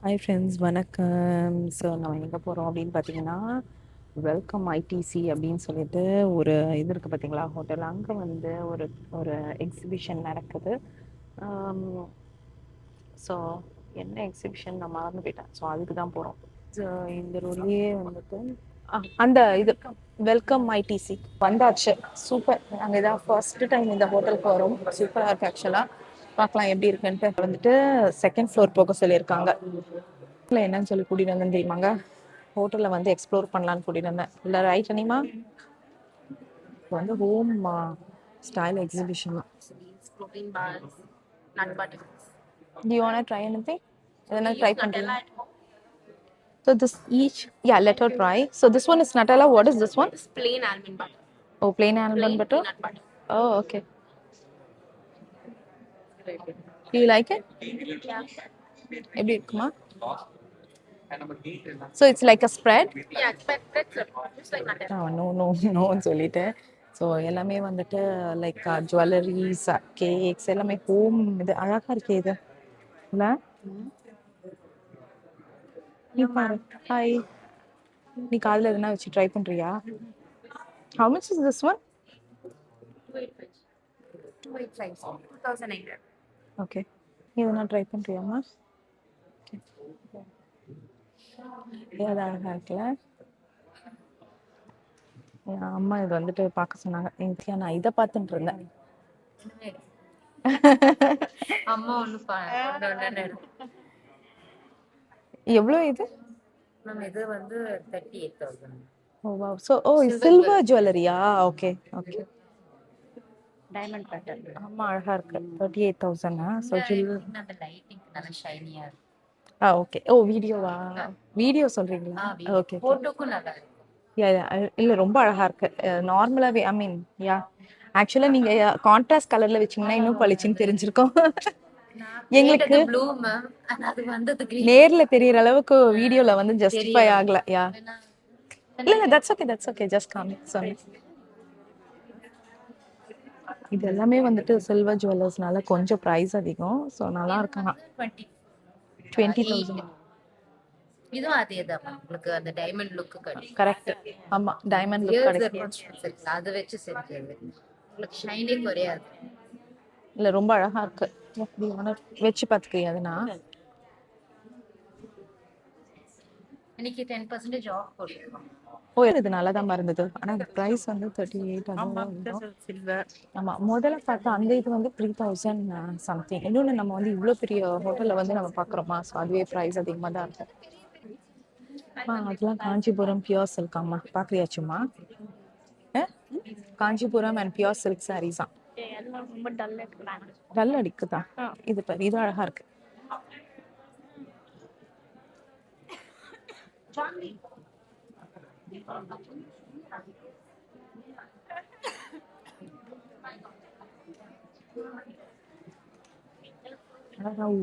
Hi friends, வணக்கம். So நம்ம எங்கே போகிறோம் அப்படின்னு பார்த்தீங்கன்னா, வெல்கம் ஐடிசி அப்படின்னு சொல்லிட்டு ஒரு இது இருக்குது பார்த்தீங்களா, ஹோட்டல். அங்கே வந்து ஒரு ஒரு எக்ஸிபிஷன் நடக்குது. ஸோ என்ன எக்ஸிபிஷன் நான் மறந்து போயிட்டேன். ஸோ அதுக்கு தான் போகிறோம். ஸோ இந்த ரோட்லேயே வந்துட்டு அந்த இது வெல்கம் ஐடிசி வந்தாச்சு. சூப்பர். நாங்கள் இதான் ஃபர்ஸ்ட் டைம் இந்த ஹோட்டலுக்கு வரோம். சூப்பராக இருக்குது ஆக்சுவலாக. பார்க்கலாம் எப்படி இருக்குன்ட்டு. வந்துட்டு செகண்ட் ஃப்ளோர் போக சொல்லியிருக்காங்க. இல்லை என்னன்னு சொல்லி கூட்டிகிட்டு வந்தேன் தெரியுமாங்க, ஹோட்டலில் வந்து எக்ஸ்ப்ளோர் பண்ணலான்னு கூட்டிகிட்டு வந்தேன். இல்லை ரைட் அனிமா? இப்போ வந்து home style exhibition. protein bars, nut butter. Do you want to try anything? எதனா ட்ரை பண்ணுறீங்க? So this each, yeah, let her try. So this one is Nutella. What is this one? It's plain almond butter. Oh, plain almond butter. Peanut butter. Oh, okay. Do you like it? Yeah. எப்படி இருக்குமா? So it's like a spread? Yeah, it's like Nutella. நோன்னு சொல்லிட்டேன். So எல்லாமே வந்துட்டு like jewelleries, cakes எல்லாமே home. இது அழகாக இருக்கு இது இல்லை? நீ பாரு. ஹாய், நீ காதில் எதுனா வச்சு ட்ரை பண்ணுறியா? How much is this one? 2,800. Okay, நீ எதுனா ட்ரை பண்ணுறியாம்மா? அது அழகாக இருக்குல்ல? என் அம்மா இது வந்துட்டு பார்க்க சொன்னாங்க. நித்யா, நான் இதை பார்த்துட்டு இருந்தேன். அம்மா ஒன்று எவ்வளோ இது? மேம் இது வந்து 38,000. ஓ வா. ஸோ சில்வர் ஜுவல்லரியா? Okay okay. Diamond pattern. ஆமாம், அழகாக இருக்கு. 38,000. ஸோ அந்த லைட்டிங் நல்ல ஷைனியா இருக்கு. ஓகே. வீடியோவா? வீடியோ சொல்கிறீங்களா? ஓகே. ஃபோட்டோக்கும் நல்லா இருக்கு. இல்லை, ரொம்ப அழகாக இருக்கு. நார்மலாகவே ஐ மீன் ஆக்சுவலாக நீங்கள் கான்ட்ராஸ்ட் கலரில் வச்சிங்கன்னா இன்னும் பளிச்சுன்னு தெரிஞ்சிருக்கும். எங்களுக்கு ப்ளூ மேம், அது வந்தது நேரில் தெரியிற அளவுக்கு வீடியோவில் வந்து ஜஸ்டிஃபை ஆகல. இல்லை, தட்ஸ் ஓகே ஜஸ்ட் காமி சொன்னேன். இது எல்லாமே வந்துட்டு சில்வர் ஜுவல்லர்ஸ்னால கொஞ்சம் ப்ரைஸ் அதிகம். ஸோ நல்லா இருக்காங்க. 20,000. இதுவும் அதே தான் உங்களுக்கு அந்த டைமண்ட் லுக் கிடைக்கும். கரெக்ட். ஆமா, டைமண்ட் லுக் கிடைக்கும். அது வச்சு செஞ்சது உங்களுக்கு ஷைனே குறையாது. இல்ல, ரொம்ப அழகா இருக்கு. வச்சு பார்த்துக்கிறியா? அதுனா இன்னைக்கு 10% ஆஃப் போட்டுருக்கோம். இது நல்லா தான் இருந்தது. ஆனா பிரைஸ் வந்து 38,000 சில்வர். ஆமா, முதல்ல பார்த்தா அந்த இது வந்து 3,000 சம்திங். இன்னொன்று நம்ம வந்து இவ்வளோ பெரிய ஹோட்டலில் வந்து நம்ம பார்க்குறோமா, ஸோ அதுவே ப்ரைஸ் அதிகமாக தான் இருக்கும். அதெல்லாம் காஞ்சிபுரம் பியூர் சில்க். அம்மா பார்க்குறியாச்சும்மா? Kanchipuram and pure silk saris தான். டல் அடிக்குதா? இது பாரு, இது அழகா இருக்கு.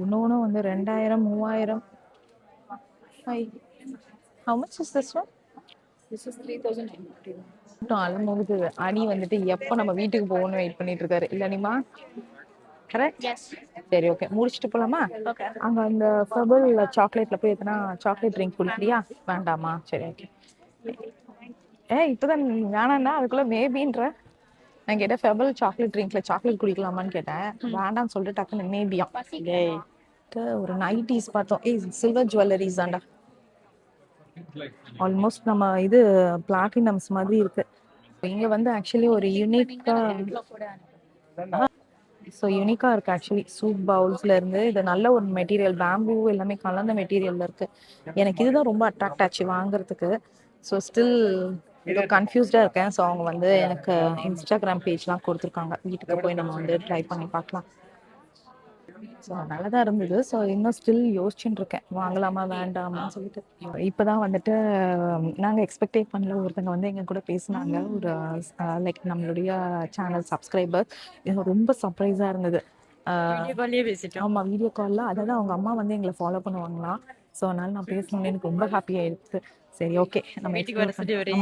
இன்னொன்று வந்து 2,000 3,000. How much is this one? This is 3,950. அழும்போது அணி வந்துட்டு எப்போ நம்ம வீட்டுக்கு போகணும்னு வெயிட் பண்ணிட்டு இருக்காரு. இல்லை நீமா? கரெக்ட். சரி, ஓகே, முடிச்சுட்டு போலாமா? அங்க அந்த ஃபெபல் சாக்லேட்ல போய் எத்தனா சாக்லேட் ட்ரிங்க் குடிக்கிறியா? வேண்டாமா? சரி, ஓகே. இப்போதான் வேணான்னா அதுக்குள்ள மேபின்ற. நான் கேட்டேன் ஃபெபல் சாக்லேட் ட்ரிங்க்ல சாக்லேட் குடிக்கலாமான்னு கேட்டேன். வேண்டாம்னு சொல்லிட்டு டக்குன்னு மேபியா. ஒரு நைட்டிஸ் பார்த்தோம். சில்வர் ஜுவல்லரிஸ் தான்டா. ஆல்மோஸ்ட் நம்ம இது பிளாட்டினம்ஸ் மாதிரி இருக்கு. இங்க வந்து ஆக்சுவலி ஒரு யூனிக்கா இருக்கு. ஆக்சுவலி சூப் பவுல்ஸ்ல இருந்து இது நல்ல ஒரு மெட்டீரியல், பேம்பூ எல்லாமே கலந்த மெட்டீரியல்ல இருக்கு. எனக்கு இதுதான் ரொம்ப அட்ராக்ட் ஆச்சு வாங்குறதுக்கு. ஸோ ஸ்டில் ஏதோ கன்ஃபியூஸ்டா இருக்கேன். ஸோ அவங்க வந்து எனக்கு இன்ஸ்டாகிராம் பேஜ்லாம் கொடுத்துருக்காங்க. வீட்டுக்கு போய் நம்ம வந்து ட்ரை பண்ணி பார்க்கலாம். ஸோ நல்லா தான் இருந்தது. ஸோ இன்னும் ஸ்டில் யோசிச்சுட்டு இருக்கேன், வாங்கலாமா வேண்டாமான்னு சொல்லிட்டு. இப்போதான் வந்துட்டு நாங்கள் எக்ஸ்பெக்டே பண்ணல. ஒருத்தங்க வந்து எங்கள் கூட பேசினாங்க, ஒரு லைக் நம்மளுடைய சேனல் சப்ஸ்கிரைபர். இது ரொம்ப சர்ப்ரைஸாக இருந்தது. ஆமாம், வீடியோ காலில். அதாவது அவங்க அம்மா வந்து எங்களை ஃபாலோ பண்ணுவாங்களாம். ஸோ அதனால நான் பேசணும்னு எனக்கு ரொம்ப ஹாப்பியாக எடுத்து. சரி, ஓகே, நம்ம வீட்டுக்கு வர சொல்லி ஒரே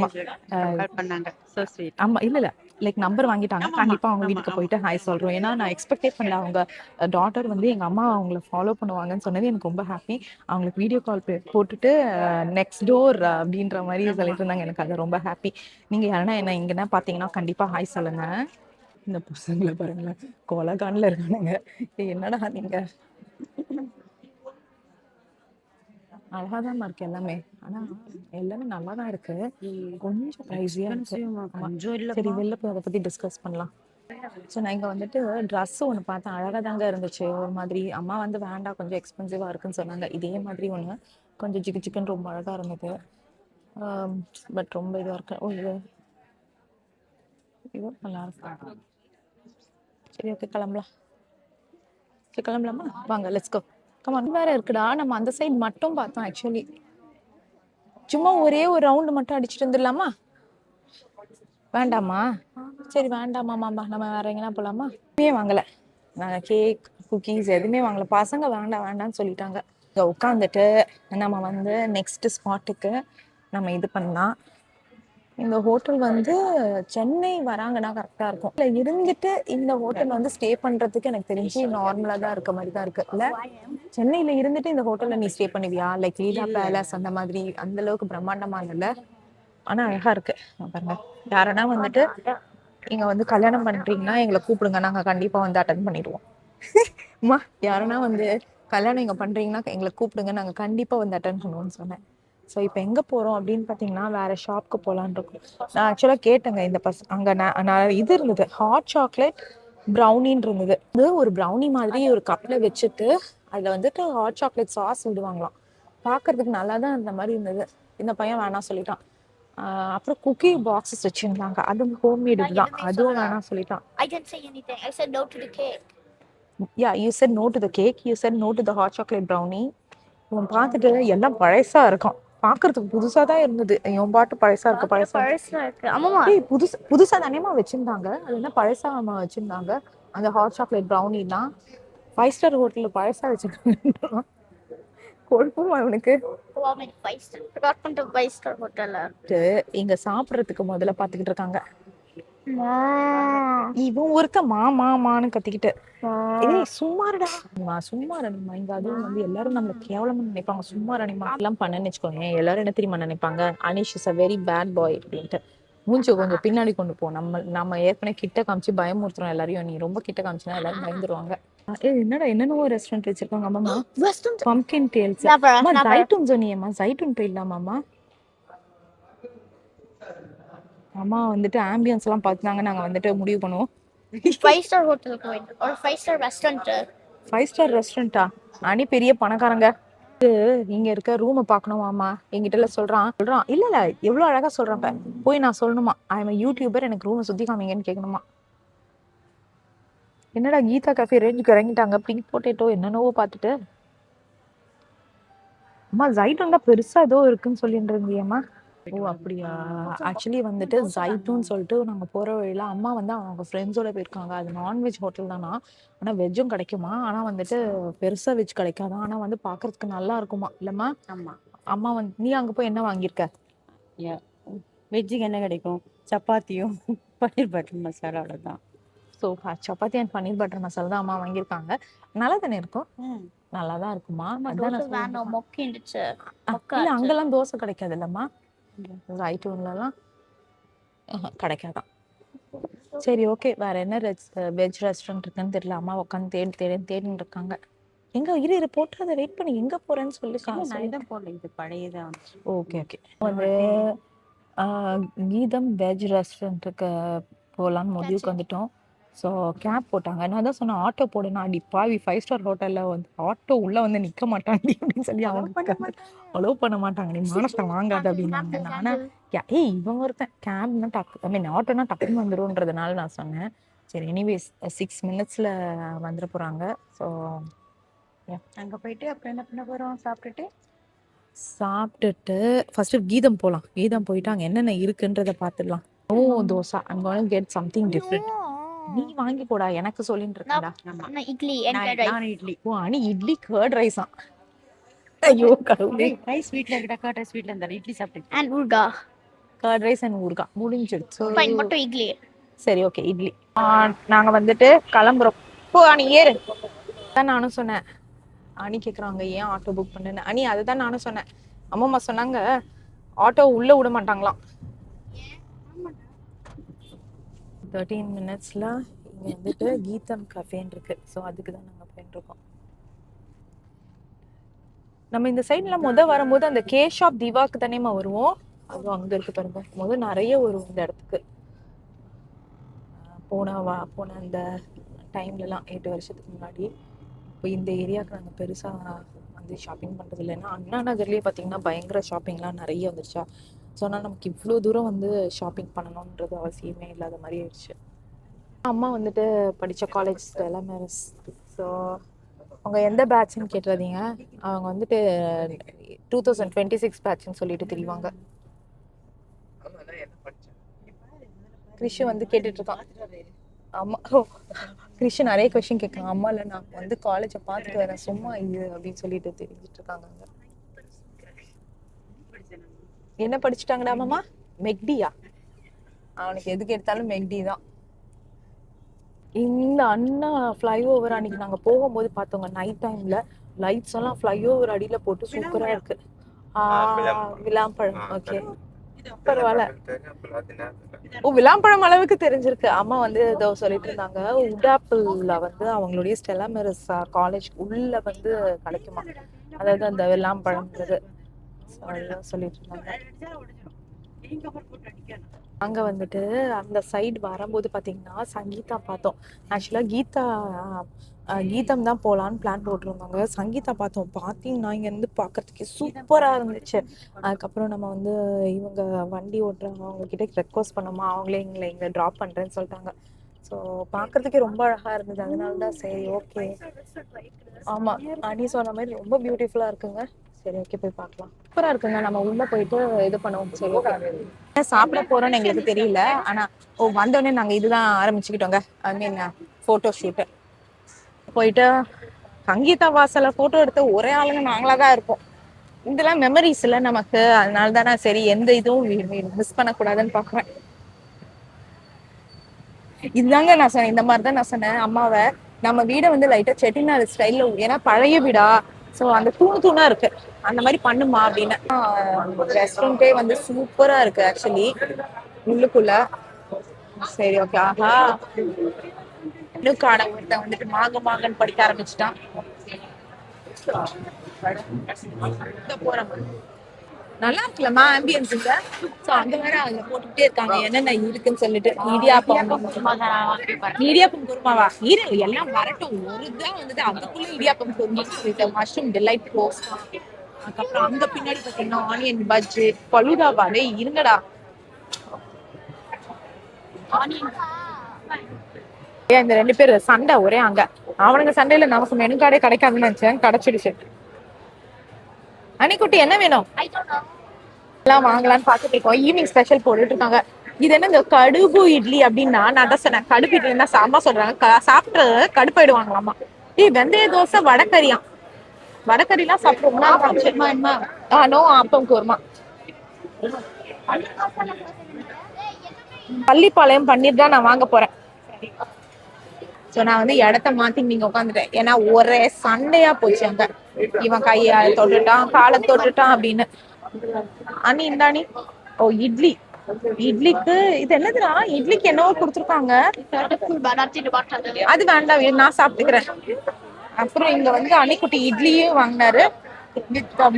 பண்ணாங்க. So sweet. ஆமா, இல்ல லைக் நம்பர் வாங்கிட்டாங்க. கண்டிப்பா அவங்க வீட்டுக்கு போயிட்டு ஹாய் சொல்றோம். ஏன்னா நான் எக்ஸ்பெக்டே பண்ணல அவங்க டாட்டர் வந்து எங்க அம்மா அவங்கள ஃபாலோ பண்ணுவாங்கன்னு சொன்னது எனக்கு ரொம்ப ஹாப்பி. அவங்களுக்கு வீடியோ கால் போட்டுட்டு நெக்ஸ்ட் டோர் அப்படின்ற மாதிரி சொல்லிட்டு இருந்தாங்க. எனக்கு அது ரொம்ப ஹாப்பி. நீங்க யாருன்னா என்ன இங்கன்னா பாத்தீங்கன்னா கண்டிப்பா ஹாய் சொல்லுங்க. இந்த பசங்களை பாருங்களேன், கொலகான்ல இருக்கானுங்க. என்னடா நீங்க அழகாதான் இருக்கு எல்லாமே. ஆனா எல்லாமே நல்லா தான் இருக்கு. கொஞ்சம் பிரைஸியா இருக்கு. ஆமா. சரி வெளில போய் அதை பத்தி டிஸ்கஸ் பண்ணலாம். ஸோ நான் இங்கே வந்துட்டு ட்ரெஸ் ஒன்று பார்த்தேன். அழகாக தாங்க இருந்துச்சு. ஒரு மாதிரி அம்மா வந்து வேண்டாம் கொஞ்சம் எக்ஸ்பென்சிவாக இருக்குன்னு சொன்னாங்க. இதே மாதிரி ஒன்று கொஞ்சம் ஜிக்கு ஜிக்குன்னு ரொம்ப அழகாக இருந்தது. பட் ரொம்ப இதுவாக இருக்கு. ஓ இது நல்லா இருக்கு. சரி ஓகே கிளம்பலாம். சரி கிளம்பலாமா? வாங்க லெட்ஸ் கோ. கமான். வேற இருக்குடா. நம்ம அந்த சைடு மட்டும் பார்த்தோம் ஆக்சுவலி. சும்மா ஒரே ஒரு ரவுண்டு மட்டும் அடிச்சுட்டு வந்துடலாமா? வேண்டாமா? சரி வேண்டாமாம்மா, நம்ம வேற எங்கன்னா போலாமா? எதுவுமே வாங்கலை. நாங்கள் கேக் குக்கீஸ் எதுவுமே வாங்கலை. பசங்க வேண்டாம் வேண்டாம்னு சொல்லிட்டாங்க. இங்கே உட்காந்துட்டு நம்ம வந்து நெக்ஸ்ட் ஸ்பாட்டுக்கு நம்ம இது பண்ணலாம். இந்த ஹோட்டல் வந்து சென்னை வராங்கன்னா கரெக்டாக இருக்கும். இல்லை இருந்துட்டு இந்த ஹோட்டல் வந்து ஸ்டே பண்ணுறதுக்கு எனக்கு தெரிஞ்சு நார்மலாக தான் இருக்க மாதிரி தான் இருக்கு. இல்லை சென்னையில் இருந்துட்டு இந்த ஹோட்டலில் நீ ஸ்டே பண்ணுவியா? லைக் லீலா பேலஸ் அந்த மாதிரி அந்த அளவுக்கு பிரம்மாண்டமாக இல்லை. ஆனால் அழகாக இருக்கு பாருங்க. யாருன்னா வந்துட்டு நீங்க வந்து கல்யாணம் பண்றீங்கன்னா எங்களை கூப்பிடுங்க, நாங்க கண்டிப்பா வந்து அட்டன் பண்ணிடுவோம். அம்மா யாருன்னா வந்து கல்யாணம் இங்க பண்றீங்கன்னா எங்களை கூப்பிடுங்க, நாங்க கண்டிப்பா வந்து அட்டன் பண்ணுவோம்னு சொன்னேன். ஸோ இப்போ எங்க போறோம் அப்படின்னு பாத்தீங்கன்னா வேற ஷாப்க்கு போலான்னு இருக்கும். நான் ஆக்சுவலா கேட்டேங்க இந்த அங்க நான் இது இருந்தது ஹாட் சாக்லேட் ப்ரௌனின்னு இருந்தது. இது ஒரு ப்ரௌனி மாதிரி ஒரு கப்ல வச்சுட்டு அதுல வந்துட்டு ஹாட் சாக்லேட் சாஸ் விடுவாங்களாம். பார்க்கறதுக்கு நல்லா தான் இருந்த மாதிரி இருந்தது. இந்த பையன் வேணாம் சொல்லிட்டான். அப்புறம் குக்கி பாக்ஸஸ் வச்சிருந்தாங்க. அதுவும் ஹோம்மேடு தான். அதுவும் வேணாம் சொல்லிட்டான். I didn't say anything. I said no to the cake. Yeah, you said no to the cake. You said no to the hot chocolate brownie. இவன் பார்த்துட்டு எல்லாம் பழசா இருக்கும். பார்க்கறதுக்கு புதுசா தான் இருந்தது. இவன் பாட்டு பழசா இருக்கு பழசா. ஏய் புதுசா தானேமா வச்சிருந்தாங்க. அது என்ன பழசா வச்சிருந்தாங்க. அந்த ஹாட் சாக்லேட் ப்ரௌனிலாம் 5 ஸ்டார் ஹோட்டல்ல பழசா வச்சிருக்காங்க. கொழுப்புமா இவனுக்கு. Five-star hotel. இங்க சாப்பிடறதுக்கு முதல்ல பாத்துக்கிட்டு இருக்காங்க. இவன் ஒருத்த மாமான்னு கத்திக்கிட்டு ஏய் சும்மாருடா சும்மாரணிமா. இங்க அதுவும் வந்து எல்லாரும் நம்மள கேவலமா நினைப்பாங்க. சும்மாரணிமா எல்லாம் பண்ணன்னு வச்சுக்கோங்க. எல்லாரும் என்ன தெரியுமா நினைப்பாங்க? Anish is a very bad boy அப்படின்ட்டு. மூஞ்சி கொஞ்சம் பின்னாடி கொண்டு போ. நம்ம ஏற்கனவே கிட்ட காமிச்சு பயமுறுத்துறோம் எல்லாரையும். நீ ரொம்ப கிட்ட காமிச்சுனா எல்லாரும் பயந்துருவாங்க. என்னடா என்னென்னவோ ரெஸ்டாரண்ட் வச்சிருக்காங்க. அம்மா பம்கின் டேல்ஸ். ஜைட்டூன் சொன்னியம்மா. ஜைட்டூன் போயிடலாமாம்மா? அம்மா வந்துட்டு ஆம்பியன்ஸ் எல்லாம் பார்த்துனாங்க. நாங்க வந்துட்டு முடிவு பண்ணுவோம். 5-star hotel or 5-star restaurant. 5 star ரெஸ்டாரண்டா? அனி பெரிய பணக்காரங்க. இங்க இருக்க ரூமை பார்க்கணுமாமா. எங்கிட்ட சொல்றான் இல்ல எவ்வளவு அழகா சொல்றான். போய் நான் சொல்லணுமா ஐ எம் யூடியூபர், எனக்கு ரூமை சுத்தி காமிங்கன்னு கேட்கணுமா. என்னடா கீதா கஃபே ரேஞ்சுக்கு இறங்கிட்டாங்க. பிங்க் பொட்டேட்டோ என்னென்னவோ பார்த்துட்டு. அம்மா ஜைட்டூன் தான் பெருசா ஏதோ இருக்குன்னு சொல்லிட்டு இருந்தியம்மா. ஓ அப்படியா? ஆக்சுவலி வந்துட்டு ஜைட்டூன்னு சொல்லிட்டு நாங்கள் போகிற வழியில அம்மா வந்து அவங்க ஃப்ரெண்ட்ஸோட போயிருக்காங்க. அது நான்வெஜ் ஹோட்டல் தானா. ஆனால் வெஜ்ஜும் கிடைக்குமா. ஆனால் வந்துட்டு பெருசாக வெஜ் கிடைக்காதான். ஆனால் வந்து பார்க்கறதுக்கு நல்லா இருக்குமா இல்லைம்மா? ஆமா. அம்மா வந்து நீ அங்கே போய் என்ன வாங்கியிருக்க? வெஜ்ஜுக்கு என்ன கிடைக்கும்? சப்பாத்தியும் பன்னீர் பட்டர் மசாலாவோட தான். So chapati and paneer butter masala தான் அம்மா வாங்கியிருக்காங்க. நல்லா தானே இருக்கும்? நல்லா தான் இருக்குமா? இல்லை அங்கெல்லாம் தோசை கிடைக்காது இல்லைம்மா? ஜைட்டூன்லலாம் கிடைக்காதான். சரி ஓகே. வேற என்ன வெஜ் ரெஸ்டாரண்ட் இருக்குன்னு தெரியல. அம்மா உட்காந்து தேடின்னு இருக்காங்க. எங்க இரு போட்டு அதை வெயிட் பண்ணி எங்க போறேன்னு சொல்லி போடல, இது பழையதான். ஓகே வந்து கீதம் வெஜ் ரெஸ்டாரண்ட்டுக்கு போகலான்னு முடிவுக்கு வந்துட்டோம். ஸோ கேப் போட்டாங்க. நான் தான் சொன்னேன் ஆட்டோ போடுனா. அடி பாவி 5 ஸ்டார் ஹோட்டலில் வந்து ஆட்டோ உள்ளே வந்து நிற்க மாட்டாண்டி அப்படின்னு சொல்லி அவங்க அலோவ் பண்ண மாட்டாங்க. நீ மானத்தை வாங்காத அப்படின்னாங்க. நானே ஏய் இவங்க ஒருத்தன் கேப்னா ஆட்டோனா டக்குன்னு வந்துடும்ன்றதுனால நான் சொன்னேன். சரி எனிவேஸ் 6 மினிட்ஸில் வந்துட போகிறாங்க. ஸோ அங்கே போயிட்டு அப்புறம் என்ன பண்ண போகிறோம்? சாப்பிட்டுட்டு ஃபர்ஸ்ட் கீதம் போகலாம். கீதம் போயிட்டு அங்கே என்னென்ன இருக்குன்றதை பார்த்துடலாம். ஓ dosa. I'm going to get something different. நீ வாங்கி போடா எனக்கு சொல்லிட்டு இருக்கடா. இட்லி இட்லி. ஓ அனி இட்லி கர்ட் ரைஸா? ஐயோ கடவுளே. ரைஸ் வீட்ல இருக்கடா. கர்ட் ரைஸ் வீட்ல இருந்தா இட்லி சாப்பிட்டு and ஊர்கா. கர்ட் ரைஸ் அண்ட் ஊர்கா முடிஞ்சிடுச்சு. ஃபைன் மட்டும் இட்லி. சரி ஓகே இட்லி. நாங்க வந்துட்டு கிளம்புறோம். போ அனி ஏறு. அதான் நானும் சொன்னேன். அனி கேக்குறாங்க ஏன் ஆட்டோ புக் பண்ணுன்னு. அனி அதுதான் நானும் சொன்னேன். அம்மா சொன்னாங்க ஆட்டோ உள்ள விட மாட்டாங்களாம். 13 மினிட்ஸ்ல இங்க வந்துட்டு கீதம் கஃபேன்னு இருக்கு. ஸோ அதுக்கு தான் நாங்கள் போயிட்டு இருக்கோம். நம்ம இந்த சைட்ல வரும்போது அந்த கே ஷாப் திவாக்கு தானேமா வருவோம். அதுவும் அங்க இருக்கு பாருங்க. நிறைய வரும் இந்த இடத்துக்கு. போன அந்த டைம்லலாம் 8 வருஷத்துக்கு முன்னாடி. இப்போ இந்த ஏரியாவுக்கு நாங்கள் பெருசாக வந்து ஷாப்பிங் பண்ணுறது இல்லைன்னா அண்ணா நகர்லேயே பார்த்தீங்கன்னா பயங்கர ஷாப்பிங்லாம் நிறைய வந்துருச்சா. ஸோ ஆனால் நமக்கு இவ்வளோ தூரம் வந்து ஷாப்பிங் பண்ணணுன்றது அவசியமே இல்லாத மாதிரி ஆயிடுச்சு. அம்மா வந்துட்டு படித்த காலேஜ் ஸ்டெல்லா மேரிஸ். ஸோ அவங்க எந்த பேட்ச்னு கேட்டுறாதீங்க. அவங்க வந்துட்டு 2026 பேட்ச்னு சொல்லிட்டு தெரிவாங்க. கிறிஷ் வந்து கேட்டுட்டு இருக்கான். அம்மா கிறிஷ் நிறைய கொஸ்டின் கேட்குறான். அம்மா இல்லை நான் வந்து காலேஜை பார்த்துட்டு வரேன் சும்மா இது அப்படின்னு சொல்லிட்டு தெரிஞ்சிட்டு இருக்காங்க. என்ன படிச்சுட்டாங்கடா மாமா? மெக்டியா? அவனுக்கு எதுக்கு எடுத்தாலும் மெக்டி தான். இந்த அண்ணா ஃப்ளைஓவர் அன்னைக்கு நாங்க போகும்போது பார்த்தோங்க. நைட் டைம்ல லைட்ஸ் எல்லாம் ஃப்ளைஓவர் அடியில போட்டு சூப்பரா இருக்கு. விளாம்பழம். ஓகே பரவாயில்ல. விளாம்பழம் அளவுக்கு தெரிஞ்சிருக்கு. அம்மா வந்து ஏதோ சொல்லிட்டு இருந்தாங்க. உடாப்பிள்ல வந்து அவங்களுடைய ஸ்டெல்லா மேரிஸ் காலேஜ் உள்ள வந்து கிடைக்குமா, அதாவது அந்த விளாம்பழம்ன்றது சொல்லிட்டு இருந்தாங்க. அங்க வந்துட்டு அந்த சைடு வரும்போது பாத்தீங்கன்னா சங்கீதா பார்த்தோம். ஆக்சுவலா கீதம் தான் போலான்னு பிளான் போட்டிருந்தாங்க. சங்கீதா பார்த்தோம். பாத்தீங்கன்னா இங்க இருந்து பாக்குறதுக்கு சூப்பரா இருந்துச்சு. அதுக்கப்புறம் நம்ம வந்து இவங்க வண்டி ஓட்டுறவங்க அவங்க கிட்ட ரெக்வஸ்ட் பண்ணோமா, அவங்களே எங்களை இங்க டிராப் பண்றேன்னு சொல்லிட்டாங்க. ஸோ பாக்குறதுக்கே ரொம்ப அழகா இருந்தது. அதனாலதான் சரி ஓகே. ஆமா அனி சொன்ன மாதிரி ரொம்ப பியூட்டிஃபுல்லா இருக்குங்க. சரி ஓகே போய் பார்க்கலாம். சூப்பரா இருக்குங்க. நம்ம உள்ள போயிட்டு இது பண்ணுவோம். சரி ஓகே சாப்பிட போறோம்னு எங்களுக்கு தெரியல. ஆனா வந்தோடனே நாங்க இதுதான் ஆரம்பிச்சுக்கிட்டோங்க. ஐ மீன் போட்டோ ஷூட். போயிட்டு சங்கீதா வாசல்ல போட்டோ எடுத்த ஒரே ஆளுங்க நாங்களா தான் இருப்போம். இதெல்லாம் மெமரிஸ் இல்ல நமக்கு. அதனால தானே சரி எந்த இதுவும் மிஸ் பண்ணக்கூடாதுன்னு பாக்குறேன். இதுதாங்க நான் சொன்னேன். இந்த மாதிரிதான் நான் சொன்னேன் அம்மாவை, நம்ம வீடை வந்து லைட்டா செட்டிநாடு ஸ்டைல்ல, ஏன்னா பழைய வீடா சோ அந்த தூணா இருக்கு, அந்த மாதிரி பண்ணுமா அப்படின்னு. ரெஸ்டாரண்டே வந்து சூப்பரா இருக்கு ஆக்சுவலி உள்ளுக்குள்ள. சரி ஓகே. ஆஹா இன்னும் ஒருத்தன் வந்துட்டு மாங்கன்னு படிக்க ஆரம்பிச்சுட்டான். போறோம். நல்லா இருக்குல்லம்மா ஆம்பியன்ஸ் இல்ல. சோ அந்த மாதிரி அதுல போட்டுட்டே இருக்காங்க என்னென்ன இருக்குன்னு சொல்லிட்டு. இடியாப்பம் குருமாவா இரு எல்லாம் வரட்டும். ஒரு தான் வந்துட்டு அதுக்குள்ள இடியாப்பம் குருமா சொல்லிட்டு மஷ்ரூம் டிலைட் ரோஸ்ட். அதுக்கப்புறம் அங்க பின்னாடி பாத்தீங்கன்னா ஆனியன் பஜ்ஜி பலுதாவா. டேய் இருங்கடா. இந்த 2 பேர் சண்டை ஒரே அங்க. அவனுங்க சண்டையில நமக்கு மெனு கார்டே கிடைக்காதுன்னு நினைச்சேன், கிடைச்சிடுச்சு. அன்னிக்குட்டி என்ன வேணும் எல்லாம் வாங்கலான்னு பாத்துட்டு இருக்கோம். ஈவினிங் ஸ்பெஷல் போட்டுட்டு இருக்காங்க. இது என்ன இந்த கடுகு இட்லி அப்படின்னா நான் தான் சொன்னேன். கடுகு இட்லின்னா அம்மா சொல்றாங்க சாப்பிட்டு கடுப்பாயிடுவாங்களாமா. வெந்தய தோசை வடக்கறியா? வடக்கறி எல்லாம் சாப்பிடுவோம்னா நோ ஆப்பம் குருமா. பள்ளிப்பாளையம் பன்னீர் தான் நான் வாங்க போறேன். சோ நான் வந்து இடத்த மாத்தி நீங்க உட்காந்துட்டேன். ஏன்னா ஒரே சண்டையா போச்சு அங்க. இவன் கைய தொட்டுட்டான் காலை தொட்டுட்டான் அப்படின்னு. அனி இந்த அணி ஓ இட்லி. இட்லிக்கு இது என்னதுடா? இட்லிக்கு என்னவோ கொடுத்துருக்காங்க. அது வேண்டாம் நான் சாப்பிட்டுக்கிறேன். அப்புறம் இங்க வந்து அன்னைக்குட்டி இட்லியும் வாங்கினாரு.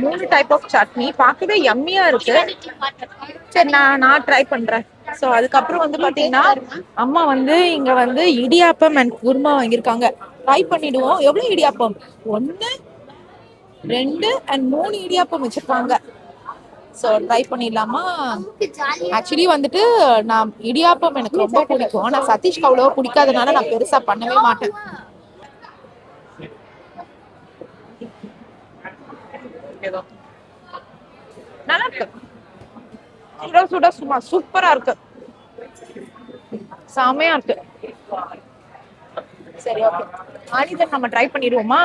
3 டைப் ஆஃப் சட்னி. பார்க்கவே யம்மியா இருக்கு. சரி நான் ட்ரை பண்றேன். சோ அதுக்கப்புறம் வந்து பாத்தீங்கன்னா அம்மா வந்து இங்க வந்து இடியாப்பம் அண்ட் குருமா வாங்கியிருக்காங்க. ட்ரை பண்ணிடுவோம். எவ்வளவு இடியாப்பம்? 1 2 அண்ட் 3 இடியாப்பம் வச்சிருக்காங்க. சோ ட்ரை பண்ணிடலாமா? ஆக்சுவலி வந்துட்டு நான் இடியாப்பம் எனக்கு ரொம்ப பிடிக்கும். ஆனா சதீஷ்க்கு அவ்வளவா பிடிக்காதனால நான் பெருசா பண்ணவே மாட்டேன். நல்லா இருக்கு. சுட சும்மா சூப்பரா இருக்கு. செமையா இருக்கு. சரி ஓகே ஆனிதன் நம்ம ட்ரை பண்ணிடுவோமா?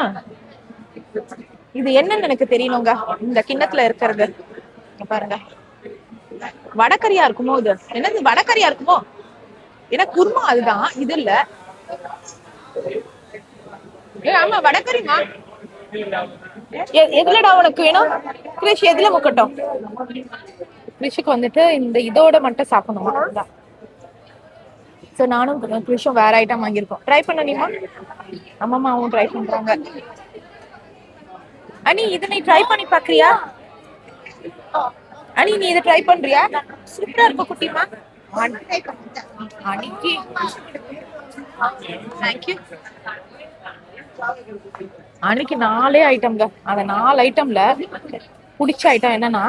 இது என்னன்னு எனக்கு தெரியணுங்க. இந்த கிண்ணத்துல இருக்கிறது பாருங்க. வடக்கரியா இருக்குமோ? இது என்னது வடக்கரியா இருக்குமோ? ஏன்னா குருமா அதுதான், இது இல்ல. ஆமா வடகரிமா. எதுலடா உனக்கு வேணும் கிரிஷ்? எதுல முக்கட்டும்? கிரிஷுக்கு வந்துட்டு இந்த இதோட மட்டும் சாப்பிடணுமா? சோ நானும் கிரிஷும் வேற ஐட்டம் வாங்கியிருக்கோம். ட்ரை பண்ண நீமா? அம்மாவும் ட்ரை பண்றாங்க. அனி இதை நீ ட்ரை பண்ணி பாக்குறியா? அனி நீ இதை ட்ரை பண்றியா? சூப்பரா இருக்கும் குட்டிமா. அனிக்கு தேங்க்யூ. அன்னைக்கு 4 ஐட்டம்ங்க. அந்த 4 ஐட்டம்ல பிடிச்ச ஐட்டம் என்னன்னா,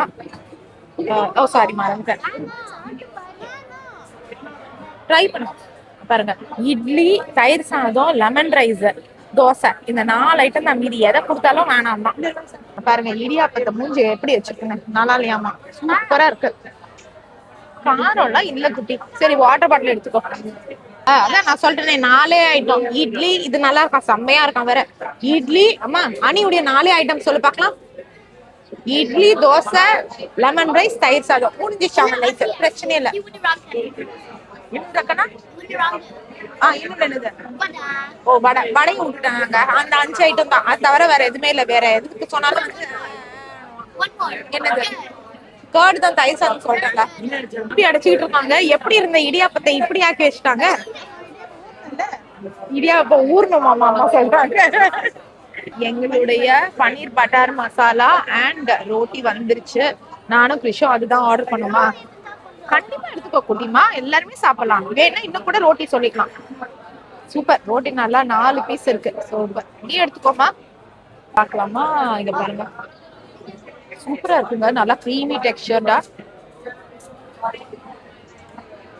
ஓ சாரி மறந்துட்டேன். ட்ரை பண்ண பாருங்க. இட்லி, தயிர் சாதம், லெமன் ரைஸ், தோசை, இந்த 4 ஐட்டம் தான். மீதி எதை கொடுத்தாலும் வேணாம் தான். பாருங்க இடியாப்பத்தை மூஞ்சி எப்படி வச்சிருக்குங்க. நல்லா இல்லையாமா? சூப்பரா இருக்கு. காரம்லாம் இல்ல குட்டி. சரி வாட்டர் பாட்டில் எடுத்துக்கோ. அதான் நான் சொல்றேன் 4 ஐட்டம். இட்லி இது நல்லா இருக்கா, செம்மையா இருக்கான் வேற. இட்லி அம்மா அனியுடைய 4 ஐட்டம் சொல்லு பாக்கலாம். இட்லி, தோசை, லெமன் ரைஸ், தயிர் சாதம். முடிஞ்சிச்சாம லைஃப். பிரச்சனை இல்ல. இன்னும் இருக்கனா? இன்னும் என்னது? ஓ வடையும் விட்டுட்டாங்க. அந்த 5 ஐட்டம் தான். அது தவிர வேற எதுவுமே இல்ல. வேற எதுக்கு சொன்னாலும் என்னது கேர்டு தான், தயிர் சாதம் சொல்றாங்க. இப்படி அடைச்சுக்கிட்டு இருக்காங்க. எப்படி இருந்த இடியாப்பத்தை இப்படி ஆக்கி வச்சுட்டாங்க. இடியாப்பம் ஊர்னமாமா அம்மா சொல்றாங்க. எங்களுடைய பன்னீர் பட்டர் மசாலா அண்ட் ரோட்டி வந்துருச்சு. நானும் கிரிஷும் அதுதான் ஆர்டர் பண்ணுமா. கண்டிப்பா எடுத்துக்கோ குட்டிமா, எல்லாருமே சாப்பிடலாம். வேணா இன்னும் கூட ரோட்டி சொல்லிக்கலாம். சூப்பர். ரோட்டி நல்லா 4 பீஸ் இருக்கு. சூப்பர். நீ எடுத்துக்கோமா. பாக்கலாமா? இங்க பாருங்க சூப்பரா இருக்குங்க. நல்லா கிரீமி டெக்ஸ்சர்டா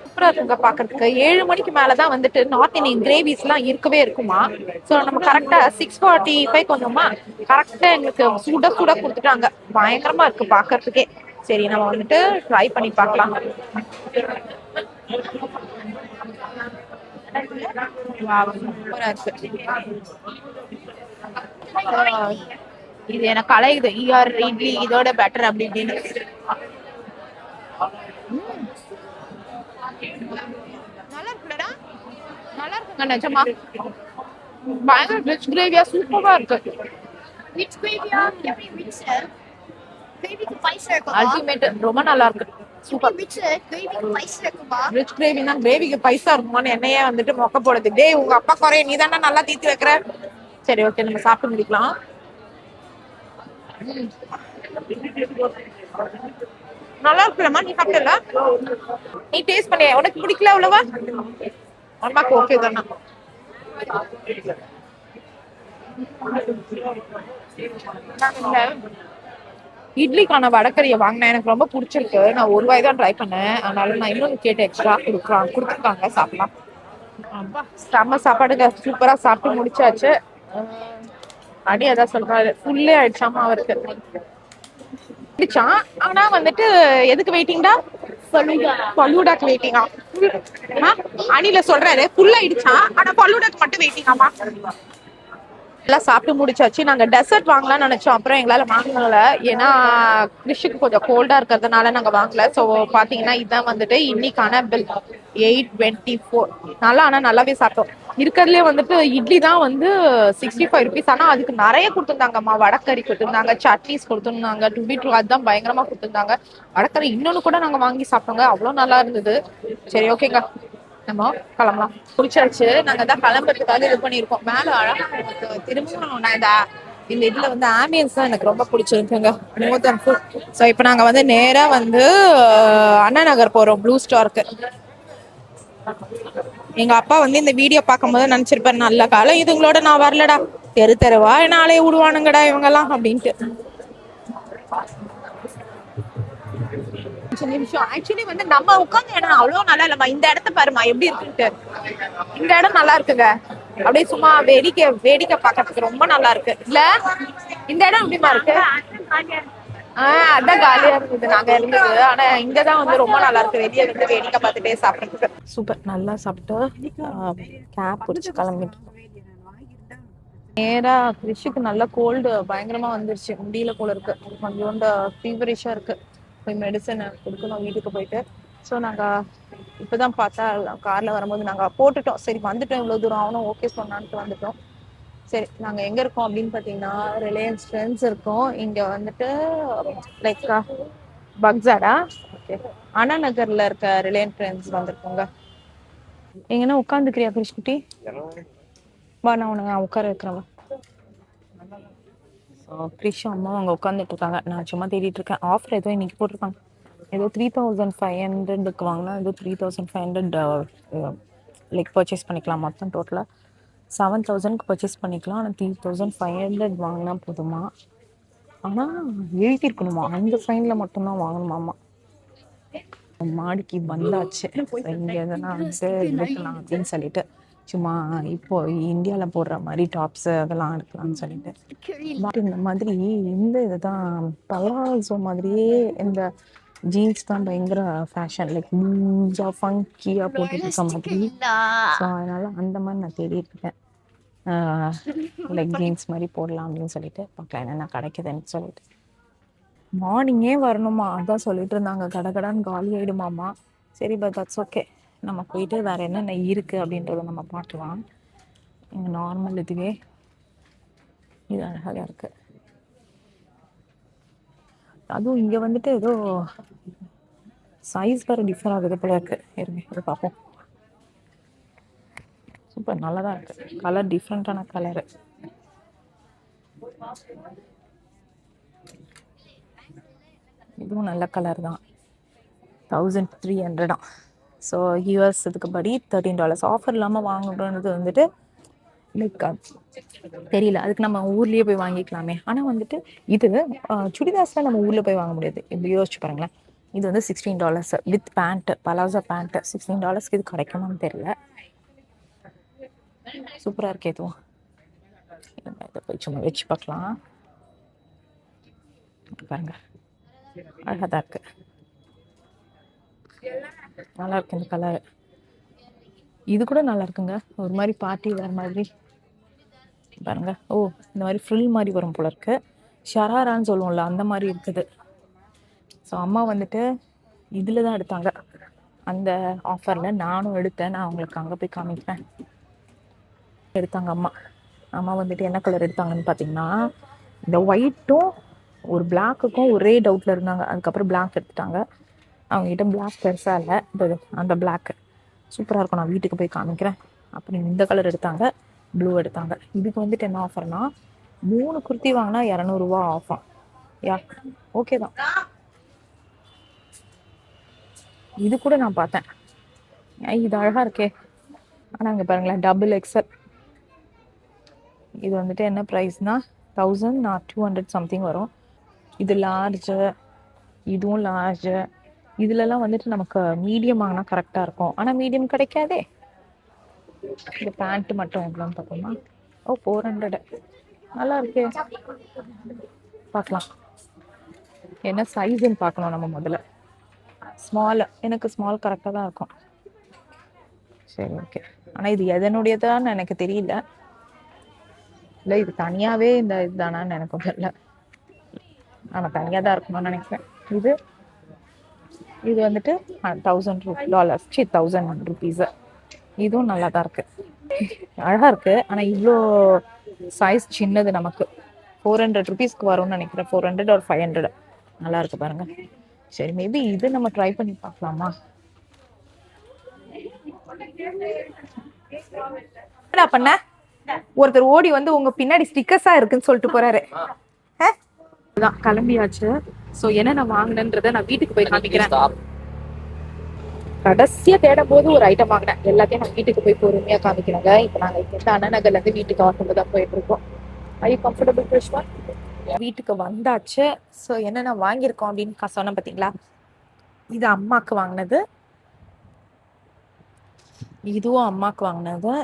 சூப்பரா இருக்குங்க பாக்குறதுக்கு. 7 மணிக்கு மேலதான் வந்துட்டு நார்த் இந்தியன் கிரேவிஸ் எல்லாம் இருக்கவே இருக்குமா. சோ நம்ம கரெக்டா 6:45 கொஞ்சமா கரெக்டா எங்களுக்கு சுட சுட கொடுத்துட்டாங்க. பயங்கரமா இருக்கு பாக்குறதுக்கே. சரி நம்ம வந்துட்டு ட்ரை பண்ணி பார்க்கலாம். சூப்பரா இருக்கு. இது எனக்கு கலையுது. இட்லி இதோட பெட்டர் அப்படி இப்படின்னு. நல்லா இருக்குடா. நல்லா இருக்குங்க நிஜமா. பயங்கர ரிச் கிரேவியா சூப்பரா இருக்கு. Rich gravy, every rich gravy ku paisa irukku. Ultimate. ரொம்ப நல்லா இருக்கு. Super. Rich gravy ku paisa irukku. Rich gravy தான். கிரேவிக்கு பைசா இருக்குமான்னு என்னையே வந்துட்டு மொக்க போடுது. டேய் உங்க அப்பா குறைய நீ தானே நல்லா தீர்த்து வைக்கிற. சரி ஓகே நம்ம சாப்பிட்டு முடிக்கலாம். நல்லா இருக்குல்லம்மா. நீ சாப்பிடல? நீ டேஸ்ட் பண்ணியா? உனக்கு பிடிக்கல அவ்வளவா? அம்மாக்கு ஓகே தானே. இட்லிக்கான வடக்கறியை வாங்கினேன். எனக்கு ரொம்ப பிடிச்சிருக்கு. நான் 1 வாய் தான் ட்ரை பண்ணேன். அதனால நான் இன்னொன்று கேட்டு எக்ஸ்ட்ரா கொடுத்துருக்காங்க. சாப்பிடலாம். செம்ம சாப்பாடுங்க. சூப்பரா சாப்பிட்டு முடிச்சாச்சு. அடி அதான் சொல்றாரு ஃபுல்லே ஆயிடுச்சாமா அவருக்கு. ஆனா வந்துட்டு எதுக்கு வெயிட்டிங்டா? பலூடாக்கு வெயிட்டிங்கா? அணில சொல்றாரு ஃபுல் ஆயிடுச்சா, ஆனா பலூடாக்கு மட்டும் வெயிட்டிங்காமா. எல்லாம் சாப்பிட்டு முடிச்சாச்சு. நாங்க டெசர்ட் வாங்கலாம்னு நினைச்சோம். அப்புறம் எங்களால வாங்கல. ஏன்னா கிறிஷுக்கு கொஞ்சம் கோல்டா இருக்கிறதுனால நாங்க வாங்கல. ஸோ பாத்தீங்கன்னா இதான் வந்துட்டு இன்னைக்கான பில் 824. நல்லா ஆனா நல்லாவே சாப்பிட்டோம். இருக்கிறதுலே வந்துட்டு இட்லி தான் வந்து 65 ருபீஸ். ஆனா அதுக்கு நிறைய கொடுத்துருந்தாங்கம்மா. வடக்கறி கொடுத்துருந்தாங்க, சட்னிஸ் கொடுத்துருந்தாங்க, 2 அதுதான் பயங்கரமா கொடுத்துருந்தாங்க. வடக்கறி இன்னொன்னு கூட நாங்க வாங்கி சாப்பிட்டோங்க. அவ்வளவு நல்லா இருந்தது. சரி ஓகேங்க நம்ம கிளம்பலாம். குளிச்சாச்சு. நாங்க தான் கிளம்புறதுக்காக இது பண்ணிருக்கோம். மேல அழகா திரும்பவும் நான் இந்த இதுல வந்து ஆம்பியன்ஸ் தான் எனக்கு ரொம்ப பிடிச்சிருக்குங்க. மோர் தென் ஃபுட். ஸோ இப்போ நாங்க வந்து நேரா வந்து அண்ணா நகர் போறோம், ப்ளூ ஸ்டாருக்கு. எங்க அப்பா வந்து இந்த வீடியோ பார்க்கும்போது நினைச்சிருப்பாரு நல்ல காலம் இதுங்களோட நான் வரலடா, தெரு தெருவா நாளே விடுவானுங்கடா இவங்கெல்லாம் அப்படின்ட்டு. நிமிஷம் ஆக்சுவலி வந்து நம்ம உட்கார்ந்த இடம் அவ்வளவு நல்லா இல்லம்மா. இந்த இடத்த பாருமா எப்படி இருக்குன்ட்டு. இந்த இடம் நல்லா இருக்குங்க. அப்படியே சும்மா வேடிக்கை பார்க்கறதுக்கு ரொம்ப நல்லா இருக்கு இல்ல? இந்த இடம் எப்படிமா இருக்கு? அதான் காலியா இருந்தது நாங்க இருந்தது. ஆனா இங்கதான் வந்து ரொம்ப நல்லா இருக்கு. வெளியே வந்து வேடிக்கை பார்த்துட்டே சாப்பிடுறதுக்கு. சூப்பர். நல்லா சாப்பிட்டு கேப் பிடிச்சு கிளம்பிட்டு நேரா கிறிஷுக்கு நல்ல கோல்டு பயங்கரமா வந்துருச்சு. முடியல போல இருக்கு. கொஞ்சோண்டு ஃபீவரிஷா இருக்கு. போய் மெடிசன் கொடுக்கணும் வீட்டுக்கு போயிட்டு. ஸோ நாங்கள் இப்போ தான் பார்த்தா காரில் வரும்போது நாங்கள் போட்டுட்டோம். சரி வந்துட்டோம், இவ்வளோ தூரம் ஆகணும் ஓகே சொன்னான்ட்டு வந்துட்டோம். சரி நாங்கள் எங்கே இருக்கோம் அப்படின்னு பார்த்தீங்கன்னா ரிலையன்ஸ் ட்ரெண்ட்ஸ் இருக்கோம். இங்கே வந்துட்டு லைக் பக்ஸாடா ஓகே அண்ணா நகரில் இருக்க ரிலையன்ஸ் ட்ரெண்ட்ஸ் வந்திருக்கோங்க. எங்கன்னா உட்காந்துக்கிறியா கிருஷ்குட்டி? வா நான் உனக்கு உட்கார வைக்கிறவா. ஸோ கிரிஷ் அம்மா அவங்க உட்காந்துட்டு இருக்காங்க. நான் சும்மா தேடிட்டு இருக்கேன். ஆஃபர் ஏதோ இன்னைக்கு போட்டிருக்காங்க. ஏதோ 3500க்கு வாங்கினா ஏதோ 3500 லைக் பர்ச்சேஸ் பண்ணிக்கலாம். மொத்தம் டோட்டலாக 7000க்கு பர்ச்சேஸ் பண்ணிக்கலாம். ஆனால் 3500 வாங்கினா போதுமா? ஆனால் எழுதியிருக்கணுமா, அந்த சைனில் மட்டும்தான் வாங்கணுமாமா. மாடிக்கு வந்தாச்சு. இங்கே எதனா வந்து எடுக்கலாம் அப்படின்னு சொல்லிட்டு சும்மா இப்போ இந்தியாவில் போடுற மாதிரி டாப்ஸு அதெல்லாம் எடுக்கலாம்னு சொல்லிட்டு. பட் இந்த மாதிரி இந்த இதுதான் பலாசோ மாதிரியே இந்த ஜீன்ஸ் தான் பயங்கர ஃபேஷன், லைக் லூஸாக ஃபங்கியாக போட்டுட்டு இருக்க மாதிரி. ஸோ அதனால் அந்த மாதிரி நான் தேடிட்டு இருக்கேன். லைக் ஜீன்ஸ் மாதிரி போடலாம் அப்படின்னு சொல்லிட்டு பார்க்கலாம் என்னென்ன கிடைக்குதுன்னு சொல்லிட்டு. மார்னிங்கே வரணுமா, அதான் சொல்லிட்டு இருந்தாங்க. கடகடான்னு காலி ஆகிடுமாமா. சரி பட் தட்ஸ் ஓகே, நம்ம போயிட்டு வேறு என்னென்ன இருக்குது அப்படின்றத நம்ம பார்க்கலாம். இங்கே நார்மல் இதுவே இது அழகாக இருக்குது. அதுவும் இங்கே வந்துட்டு ஏதோ சைஸ் வேறு டிஃபர் ஆகுது போல இருக்குது. இருங்க இது பார்ப்போம். சூப்பர் நல்லா தான் இருக்குது. கலர் டிஃப்ரெண்ட்டான கலரு. இதுவும் நல்ல கலர் தான். 1300 ஸோ யூஎஸ் இதுக்கு படி $13 ஆஃபர் இல்லாமல் வாங்கணுன்றது வந்துட்டு லைக் தெரியல. அதுக்கு நம்ம ஊர்லேயே போய் வாங்கிக்கலாமே. ஆனால் வந்துட்டு இது சுடிதார்ஸ்லாம் நம்ம ஊரில் போய் வாங்க முடியாது. இப்படி யோசிச்சு பாருங்களேன். இது வந்து $16 வித் பேண்ட்டு, பலாசா பேண்ட்டு. $16க்கு இது கிடைக்குமான்னு தெரியல. சூப்பராக இருக்கு. எதுவும் இதை போய் சும்மா வச்சு பார்க்கலாம். பாருங்க அழகாக தான் இருக்கு. நல்லா இருக்கு இந்த கலர். இது கூட நல்லா இருக்குங்க. ஒரு மாதிரி பார்ட்டி வேறு மாதிரி பாருங்க. ஓ இந்த மாதிரி ஃப்ரில் மாதிரி வரும் போல இருக்கு. ஷராரான்னு சொல்லுவோம்ல அந்த மாதிரி இருக்குது. ஸோ அம்மா வந்துட்டு இதில் தான் எடுத்தாங்க அந்த ஆஃபரில். நானும் எடுத்தேன். நான் அவங்களுக்கு அங்கே போய் காமிப்பேன். எடுத்தாங்க அம்மா வந்துட்டு என்ன கலர் எடுத்தாங்கன்னு பார்த்தீங்கன்னா இந்த ஒயிட்டும் ஒரு பிளாக்குக்கும் ஒரே டவுட்டில் இருந்தாங்க. அதுக்கப்புறம் பிளாக் எடுத்துட்டாங்க. அவங்ககிட்ட பிளாக் பெருசாக இல்லை, அந்த பிளாக்கு சூப்பராக இருக்கும். நான் வீட்டுக்கு போய் காமிக்கிறேன். அப்புறம் இந்த கலர் எடுத்தாங்க, ப்ளூ எடுத்தாங்க. இதுக்கு வந்துட்டு என்ன ஆஃபர்னா 3 குர்த்தி வாங்கினா $200 ஆஃபர். யா ஓகே தான். இது கூட நான் பார்த்தேன். இது அழகாக இருக்கே. ஆனால் அங்கே பாருங்களேன் டபுள் எக்ஸல். இது வந்துட்டு என்ன ப்ரைஸ்னா 1200 சம்திங் வரும். இது லார்ஜு, இதுவும் லார்ஜு. இதுலலாம் வந்துட்டு நமக்கு மீடியம் வாங்கினா கரெக்டாக இருக்கும். ஆனால் மீடியம் கிடைக்காதே. இந்த பேண்ட்டு மட்டும் எவ்வளோன்னு பார்ப்போமா? ஓ 400. நல்லா இருக்கே. பார்க்கலாம் என்ன சைஸுன்னு பார்க்கணும் நம்ம முதல்ல. ஸ்மால், எனக்கு ஸ்மால் கரெக்டாக தான் இருக்கும். சரி ஓகே. ஆனால் இது எதனுடையதான்னு எனக்கு தெரியல. இல்லை இது தனியாகவே இந்த இதுதானான்னு எனக்கு தெரியல. ஆனால் தனியாக தான் இருக்கணும்னு நினைக்கிறேன். இது வந்துட்டு $1000. இதுவும் நல்லா தான் இருக்கு, அழகா இருக்கு. ஆனால் இவ்வளோ சைஸ் சின்னது நமக்கு $400 வரும்னு நினைக்கிறேன். 400 or 500. நல்லா இருக்கு பாருங்க. சரி மேபி இது நம்ம ட்ரை பண்ணி பார்க்கலாமா? என்ன பண்ண? ஒருத்தர் ஓடி வந்து உங்க பின்னாடி ஸ்டிக்கர்ஸா இருக்குன்னு சொல்லிட்டு போறாரு. கிளம்பியாச்சு. ஸோ என்ன நான் வாங்கினேன்றத நான் வீட்டுக்கு போய் காமிக்கிறேன். கடைசியா தேடும் போது ஒரு ஐட்டம் வாங்கினேன். எல்லாத்தையும் நான் வீட்டுக்கு போய் பொறுமையா காமிக்கிறேங்க. இப்போ நாங்க இங்க அண்ணா நகர்ல இருந்து வீட்டுக்கு வரும்போது தான் போயிட்டு இருக்கோம். ஐ கம்ஃபர்டபுள் கிருஷ்மா? வீட்டுக்கு வந்தாச்சு. ஸோ என்னென்ன வாங்கியிருக்கோம் அப்படின்னு சொன்னேன் பார்த்தீங்களா? இது அம்மாவுக்கு வாங்கினது, இதுவும் அம்மாவுக்கு வாங்கினது.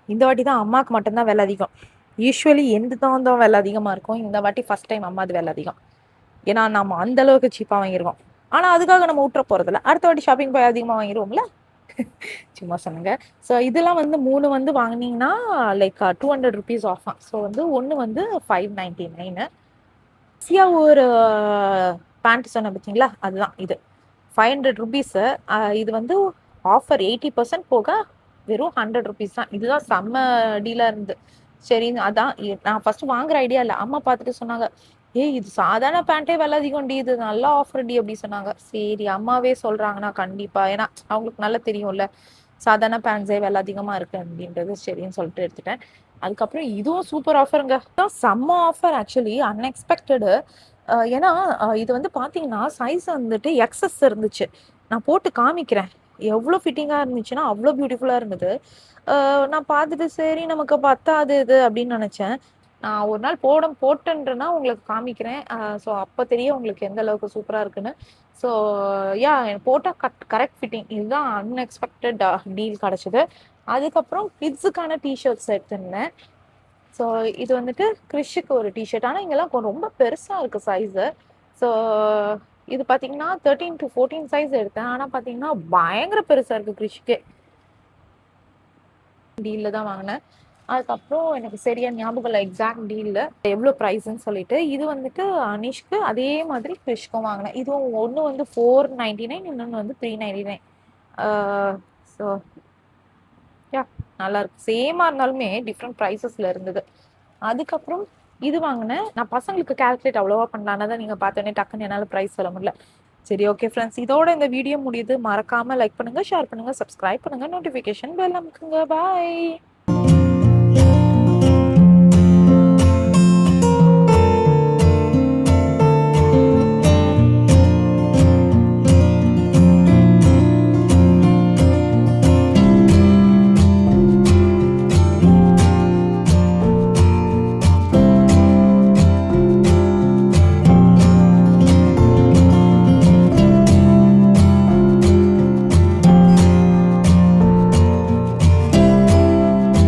இந்த வாட்டி தான் அம்மாவுக்கு மட்டும்தான் விலை அதிகம். யூஸ்வலி எந்த தான் விலை அதிகமாக இருக்கும். இந்த வாட்டி ஃபர்ஸ்ட் டைம் அம்மா அது விலை அதிகம். ஏன்னா நம்ம அந்த அளவுக்கு சீப்பாக வாங்கியிருக்கோம். ஆனால் அதுக்காக நம்ம விட்டுற போகிறதில்ல. அடுத்த வாட்டி ஷாப்பிங் போய் அதிகமாக வாங்கிடுவோம்ல. சும்மா சொன்னங்க. ஸோ இதெல்லாம் வந்து 3 வந்து வாங்கினீங்கன்னா லைக் $200 ஆஃப். ஸோ வந்து ஒன்று வந்து $599. ஈஸியாக ஒரு பேண்ட் சொன்ன பார்த்தீங்களா, அதுதான் இது ₹500. இது வந்து ஆஃபர் 80% போக வெறும் ₹100 தான். இதுதான் செம்ம டீலா இருந்து. சரி அதான் நான் ஃபர்ஸ்ட் வாங்குற ஐடியா இல்லை. அம்மா பார்த்துட்டு சொன்னாங்க, ஏய் இது சாதாரண பேண்ட்டே விலை அதிகம்டி, இது நல்ல ஆஃபர் டி அப்படி சொன்னாங்க. சரி அம்மாவே சொல்றாங்கன்னா கண்டிப்பா, ஏன்னா அவங்களுக்கு நல்லா தெரியும்ல சாதாரண பேண்ட்ஸே விலை அதிகமா இருக்கு அப்படின்றது. சரின்னு சொல்லிட்டு எடுத்துட்டேன். அதுக்கப்புறம் இதுவும் சூப்பர் ஆஃபருங்க. செம்ம ஆஃபர் ஆக்சுவலி, அன்எக்ஸ்பெக்டடு. ஏன்னா இது வந்து பார்த்தீங்கன்னா சைஸ் வந்துட்டு எக்ஸஸ் இருந்துச்சு. நான் போட்டு காமிக்கிறேன். எவ்வளோ ஃபிட்டிங்காக இருந்துச்சுன்னா அவ்வளோ பியூட்டிஃபுல்லாக இருந்தது. நான் பார்த்துட்டு சரி நமக்கு பத்தாது இது அப்படின்னு நினச்சேன். நான் ஒரு நாள் போட்டேன்றேன்னா உங்களுக்கு காமிக்கிறேன். ஸோ அப்போ தெரியும் உங்களுக்கு எந்த அளவுக்கு சூப்பராக இருக்குன்னு. ஸோ யா போட்டால் கரெக்ட் ஃபிட்டிங். இதுதான் அன்எக்ஸ்பெக்டட் டீல் கிடச்சிது. அதுக்கப்புறம் கிட்ஸுக்கான டிஷர்ட்ஸ் எடுத்திருந்தேன். ஸோ இது வந்துட்டு கிறிஷுக்கு ஒரு டிஷர்ட். ஆனால் இங்கெல்லாம் ரொம்ப பெருசாக இருக்குது சைஸு. ஸோ இது பார்த்தீங்கன்னா 13 to 14 சைஸ் எடுத்தேன். ஆனால் பார்த்தீங்கன்னா பயங்கர பெருசாக இருக்குது கிறிஷுக்கே. டீலில் தான் வாங்கினேன். அதுக்கப்புறம் எனக்கு சரியா ஞாபகம் இல்லை எக்ஸாக்ட் டீலில் எவ்வளோ ப்ரைஸ்ன்னு சொல்லிட்டு. இது வந்துட்டு அனிஷ்க்கு அதே மாதிரி கிறிஷ்க்கும் வாங்கினேன். இதுவும் ஒன்று வந்து 499, இன்னொன்று வந்து 399. ஸோ யா நல்லா இருக்கு. சேமாக இருந்தாலுமே டிஃப்ரெண்ட் ப்ரைஸஸில் இருந்தது. அதுக்கப்புறம் இது வாங்கினேன். நான் பசங்களுக்கு கால்குலேட் அவ்வளோவா பண்ணலான்னு தான் நீங்கள் பார்த்தோன்னே டக்குன்னு என்னால் ப்ரைஸ் சொல்ல முடியல. சரி ஓகே ஃப்ரெண்ட்ஸ், இதோட இந்த வீடியோ முடியுது. மறக்காமல் லைக் பண்ணுங்கள், ஷேர் பண்ணுங்கள், சப்ஸ்கிரைப் பண்ணுங்கள், நோட்டிஃபிகேஷன் பெல் அமுக்குங்க. பாய்.